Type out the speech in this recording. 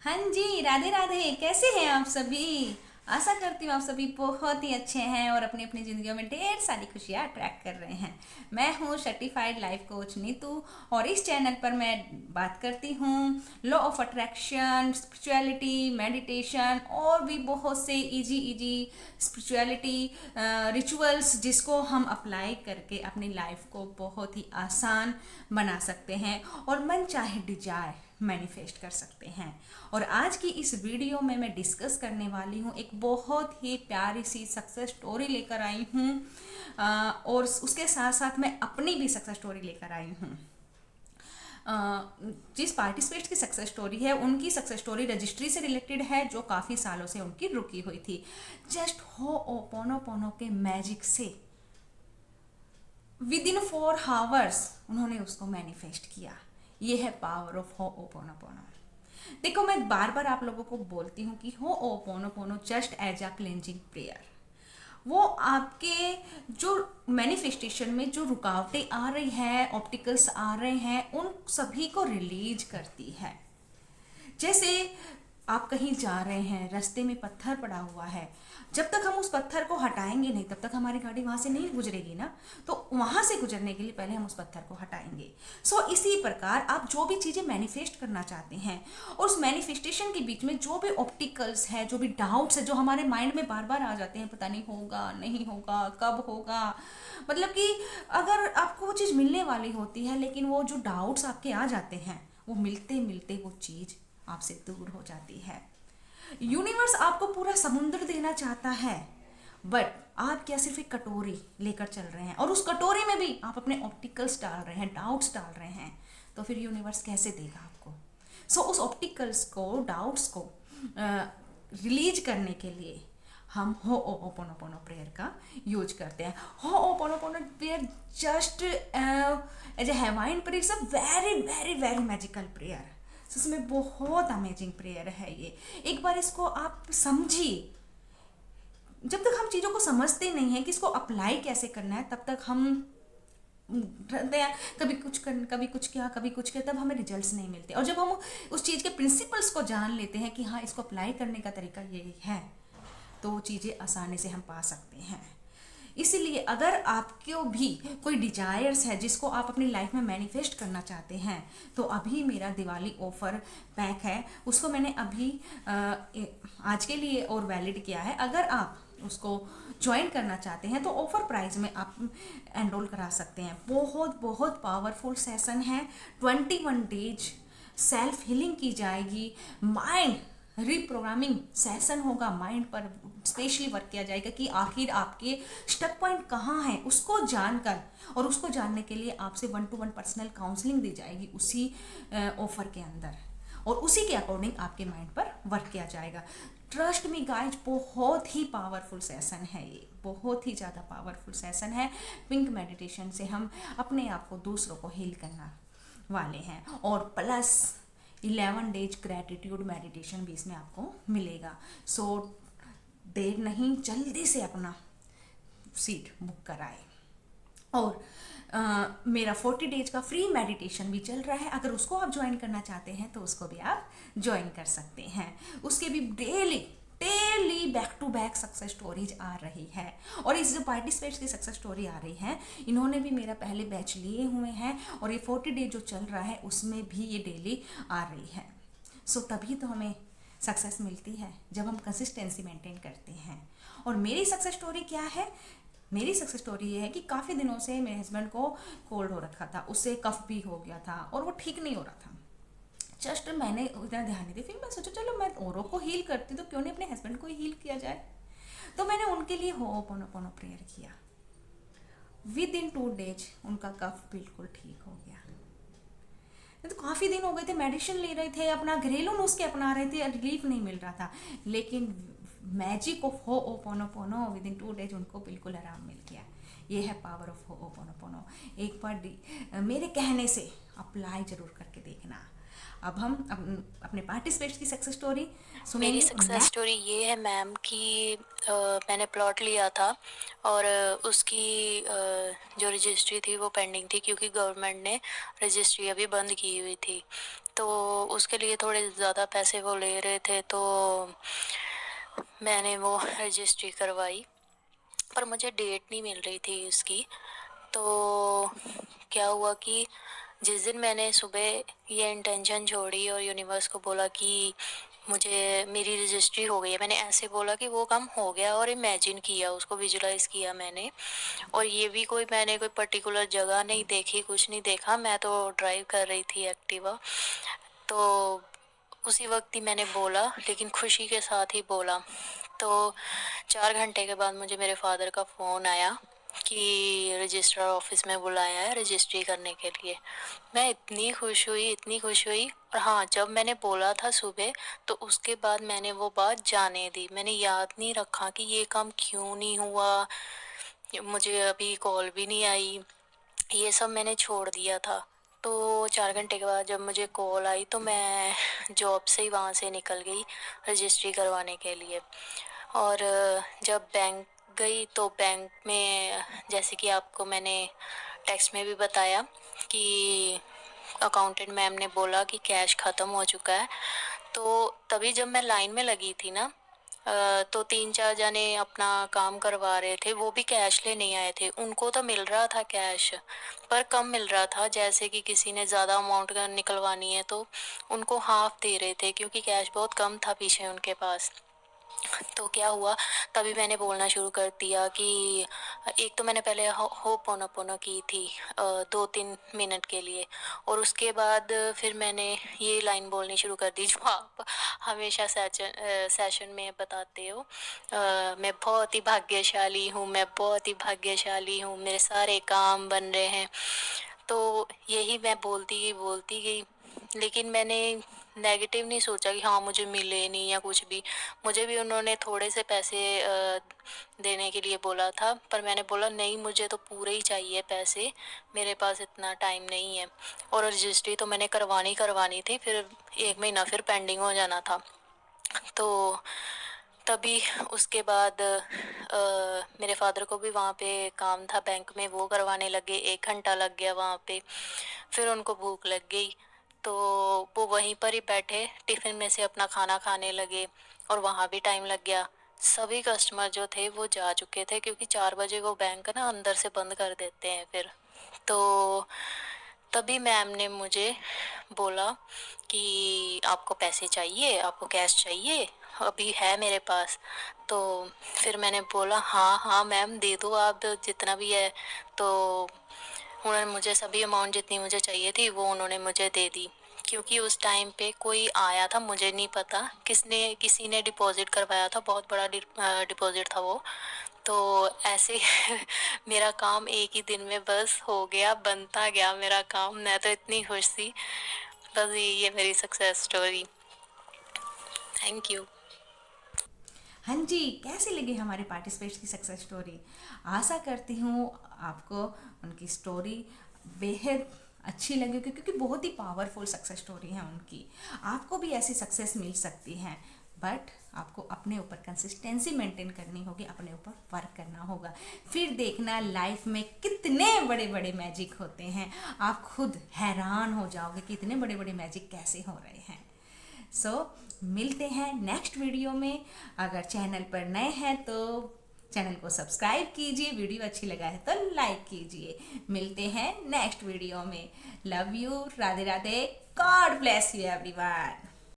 हाँ जी, राधे राधे। कैसे हैं आप सभी? आशा करती हूँ आप सभी बहुत ही अच्छे हैं और अपनी अपनी ज़िंदगियों में ढेर सारी खुशियाँ अट्रैक्ट कर रहे हैं। मैं हूँ सर्टिफाइड लाइफ कोच नीतू और इस चैनल पर मैं बात करती हूँ law of attraction, spirituality, meditation और भी बहुत से इजी इजी स्पिरिचुअलिटी रिचुअल्स जिसको हम अप्लाई करके अपनी लाइफ को बहुत ही आसान बना सकते हैं और मन चाहे डिजायर मैनिफेस्ट कर सकते हैं। और आज की इस वीडियो में मैं डिस्कस करने वाली हूँ एक बहुत ही प्यारी सी सक्सेस स्टोरी लेकर आई हूँ। और उसके साथ साथ मैं अपनी भी सक्सेस स्टोरी लेकर आई हूँ। जिस पार्टिसिपेट की सक्सेस स्टोरी है उनकी सक्सेस स्टोरी रजिस्ट्री से रिलेटेड है जो काफ़ी सालों से उनकी रुकी हुई थी। जस्ट हो ओपोनो पोनो के मैजिक से विद इन 4 आवर्स उन्होंने उसको मैनिफेस्ट किया। ये है पावर ऑफ हो ओपोनो पोनो। देखो, मैं बार बार आप लोगों को बोलती हूँ कि Ho'oponopono just as a cleansing prayer. वो आपके जो मैनिफेस्टेशन में जो रुकावटें आ रही हैं, ऑप्टिकल्स आ रहे हैं, उन सभी को रिलीज करती है। जैसे आप कहीं जा रहे हैं, रास्ते में पत्थर पड़ा हुआ है, जब तक हम उस पत्थर को हटाएंगे नहीं तब तक हमारी गाड़ी वहां से नहीं गुजरेगी ना। तो वहां से गुजरने के लिए पहले हम उस पत्थर को हटाएंगे। इसी प्रकार आप जो भी चीजें मैनिफेस्ट करना चाहते हैं और उस मैनिफेस्टेशन के बीच में जो भी ऑप्टिकल्स है, जो भी डाउट्स है, जो हमारे माइंड में बार बार आ जाते हैं, पता नहीं होगा नहीं होगा कब होगा, मतलब कि अगर आपको वो चीज़ मिलने वाली होती है लेकिन वो जो डाउट्स आपके आ जाते हैं वो मिलते मिलते वो चीज़ आपसे दूर हो जाती है। यूनिवर्स आपको पूरा समुद्र देना चाहता है, बट आप क्या सिर्फ एक कटोरी लेकर चल रहे हैं और उस कटोरी में भी आप अपने ऑप्टिकल्स डाल रहे हैं, डाउट्स डाल रहे हैं, तो फिर यूनिवर्स कैसे देगा आपको? उस ऑप्टिकल्स को, डाउट्स को रिलीज करने के लिए हम हो ओपोनोपोनो प्रेयर का यूज करते हैं। Ho'oponopono prayer just as a Hawaiian prayer, it's a very very very magical prayer. इसमें बहुत अमेजिंग प्रेयर है ये। एक बार इसको आप समझिए। जब तक हम चीज़ों को समझते नहीं हैं कि इसको अप्लाई कैसे करना है तब तक हम कभी कुछ कर, कभी कुछ किया, कभी कुछ किया, तब हमें रिजल्ट्स नहीं मिलते। और जब हम उस चीज़ के प्रिंसिपल्स को जान लेते हैं कि हाँ इसको अप्लाई करने का तरीका ये है, तो वो चीज़ें आसानी से हम पा सकते हैं। इसीलिए अगर आपको भी कोई डिजायर्स है जिसको आप अपनी लाइफ में मैनिफेस्ट करना चाहते हैं, तो अभी मेरा दिवाली ऑफर पैक है, उसको मैंने अभी आज के लिए और वैलिड किया है। अगर आप उसको ज्वाइन करना चाहते हैं तो ऑफर प्राइस में आप एनरोल करा सकते हैं। बहुत बहुत पावरफुल सेशन है। 21 डेज सेल्फ हीलिंग की जाएगी, माइंड रिप्रोग्रामिंग सेशन होगा, माइंड पर स्पेशली वर्क किया जाएगा कि आखिर आपके स्टक पॉइंट कहाँ है उसको जानकर, और उसको जानने के लिए आपसे 1-to-1 पर्सनल काउंसलिंग दी जाएगी उसी ऑफर के अंदर, और उसी के अकॉर्डिंग आपके माइंड पर वर्क किया जाएगा। ट्रस्ट मी गाइज, बहुत ही पावरफुल सेशन है ये, बहुत ही ज़्यादा पावरफुल सेशन है। पिंक मेडिटेशन से हम अपने आप को, दूसरों को हील करना वाले हैं, और प्लस 11 डेज ग्रेटिट्यूड मेडिटेशन भी इसमें आपको मिलेगा। देर नहीं, जल्दी से अपना सीट बुक कराए। और मेरा 40 डेज का फ्री मेडिटेशन भी चल रहा है, अगर उसको आप ज्वाइन करना चाहते हैं तो उसको भी आप ज्वाइन कर सकते हैं। उसके भी daily daily back to back success stories आ रही है। और इस जो पार्टिसिपेट्स की सक्सेस स्टोरी आ रही है, इन्होंने भी मेरा पहले बैच लिए हुए हैं और ये 40 डे जो चल रहा है उसमें भी ये डेली आ रही है। तभी तो हमें सक्सेस मिलती है जब हम कंसिस्टेंसी मेंटेन करते हैं। और मेरी सक्सेस स्टोरी क्या है? मेरी सक्सेस स्टोरी ये है कि काफ़ी दिनों से मेरे हस्बैंड को कोल्ड हो रखा था, उससे कफ भी हो गया था और वो ठीक नहीं हो रहा था। जस्ट मैंने इतना ध्यान नहीं दिया, फिर मैं सोचा चलो मैं औरों को हील करती तो क्यों नहीं अपने हस्बैंड को ही हील किया जाए। तो मैंने उनके लिए हो ओपोनोपोनो प्रेयर किया। विद इन 2 डेज उनका कफ बिल्कुल ठीक हो गया। तो काफ़ी दिन हो गए थे, मेडिसिन ले रहे थे, अपना घरेलू नुस्खे अपना रहे थे, रिलीफ नहीं मिल रहा था, लेकिन मैजिक ऑफ हो ओपोनोपोनो विद इन 2 डेज उनको बिल्कुल आराम मिल गया। ये है पावर ऑफ हो ओपोनोपोनो। एक बार मेरे कहने से अप्लाई जरूर करके देखना। अब हम अपने पार्टिसिपेट्स की सक्सेस स्टोरी मेरी सुनेंगे। सक्सेस स्टोरी ये है मैम कि मैंने प्लॉट लिया था और उसकी जो रजिस्ट्री थी वो पेंडिंग थी, क्योंकि गवर्नमेंट ने रजिस्ट्री अभी बंद की हुई थी। तो उसके लिए थोड़े ज़्यादा पैसे वो ले रहे थे, तो मैंने वो रजिस्ट्री करवाई, पर मुझे डेट नहीं मिल रही थी उसकी। तो क्या हुआ कि जिस दिन मैंने सुबह ये इंटेंशन छोड़ी और यूनिवर्स को बोला कि मुझे मेरी रजिस्ट्री हो गई है, मैंने ऐसे बोला कि वो काम हो गया और इमेजिन किया, उसको विजुलाइज किया मैंने। और ये भी मैंने कोई पर्टिकुलर जगह नहीं देखी, कुछ नहीं देखा, मैं तो ड्राइव कर रही थी एक्टिवा। तो उसी वक्त ही मैंने बोला, लेकिन खुशी के साथ ही बोला। तो 4 घंटे के बाद मुझे मेरे फादर का फ़ोन आया कि रजिस्ट्रार ऑफिस में बुलाया है रजिस्ट्री करने के लिए। मैं इतनी खुश हुई, इतनी खुश हुई। और हाँ, जब मैंने बोला था सुबह, तो उसके बाद मैंने वो बात जाने दी, मैंने याद नहीं रखा कि ये काम क्यों नहीं हुआ, मुझे अभी कॉल भी नहीं आई, ये सब मैंने छोड़ दिया था। तो 4 घंटे के बाद जब मुझे कॉल आई, तो मैं जॉब से ही वहाँ से निकल गई रजिस्ट्री करवाने के लिए। और जब बैंक गई तो बैंक में, जैसे कि आपको मैंने टेक्स्ट में भी बताया कि अकाउंटेंट मैम ने बोला कि कैश ख़त्म हो चुका है। तो तभी जब मैं लाइन में लगी थी ना, तो 3-4 जने अपना काम करवा रहे थे, वो भी कैश लेने आए थे। उनको तो मिल रहा था कैश, पर कम मिल रहा था। जैसे कि किसी ने ज़्यादा अमाउंट निकलवानी है तो उनको हाफ दे रहे थे, क्योंकि कैश बहुत कम था पीछे उनके पास। तो क्या हुआ, तभी मैंने बोलना शुरू कर दिया कि एक तो मैंने पहले होपोनोपोनो की थी 2-3 मिनट के लिए, और उसके बाद फिर मैंने ये लाइन बोलनी शुरू कर दी जो आप हमेशा सेशन में बताते हो। मैं बहुत ही भाग्यशाली हूँ, मैं बहुत ही भाग्यशाली हूँ, मेरे सारे काम बन रहे हैं। तो यही मैं बोलती गई, लेकिन मैंने नेगेटिव नहीं सोचा कि हाँ मुझे मिले नहीं या कुछ भी। मुझे भी उन्होंने थोड़े से पैसे देने के लिए बोला था, पर मैंने बोला नहीं, मुझे तो पूरे ही चाहिए पैसे, मेरे पास इतना टाइम नहीं है। और रजिस्ट्री तो मैंने करवानी थी, फिर 1 महीना फिर पेंडिंग हो जाना था। तो तभी उसके बाद मेरे फादर को भी वहाँ पे काम था बैंक में, वो करवाने लगे, 1 घंटा लग गया वहाँ पे। फिर उनको भूख लग गई, तो वो वहीं पर ही बैठे टिफ़िन में से अपना खाना खाने लगे, और वहाँ भी टाइम लग गया। सभी कस्टमर जो थे वो जा चुके थे, क्योंकि 4 बजे वो बैंक ना अंदर से बंद कर देते हैं फिर। तो तभी मैम ने मुझे बोला कि आपको पैसे चाहिए, आपको कैश चाहिए, अभी है मेरे पास। तो फिर मैंने बोला हाँ हाँ मैम, दे दो आप जितना भी है। तो उन्होंने मुझे सभी अमाउंट जितनी मुझे चाहिए थी वो उन्होंने मुझे दे दी, क्योंकि उस टाइम पे कोई आया था, मुझे नहीं पता किसी ने डिपॉजिट करवाया था, बहुत बड़ा डिपॉजिट था वो। तो ऐसे मेरा काम एक ही दिन में बस हो गया, बनता गया मेरा काम। मैं तो इतनी खुश थी। बस यही है मेरी सक्सेस स्टोरी। Thank you. हाँ जी, कैसी लगी हमारे पार्टिसिपेट्स की सक्सेस स्टोरी? आशा करती हूँ आपको उनकी स्टोरी बेहद अच्छी लगी होगी, क्योंकि बहुत ही पावरफुल सक्सेस स्टोरी है उनकी। आपको भी ऐसी सक्सेस मिल सकती है, बट आपको अपने ऊपर कंसिस्टेंसी मेंटेन करनी होगी, अपने ऊपर वर्क करना होगा। फिर देखना लाइफ में कितने बड़े बड़े मैजिक होते हैं, आप खुद हैरान हो जाओगे कि इतने बड़े बड़े मैजिक कैसे हो रहे हैं। मिलते हैं नेक्स्ट वीडियो में। अगर चैनल पर नए हैं तो चैनल को सब्सक्राइब कीजिए, वीडियो अच्छी लगा है तो लाइक कीजिए। मिलते हैं नेक्स्ट वीडियो में। Love you, Radhe Radhe, God bless you everyone.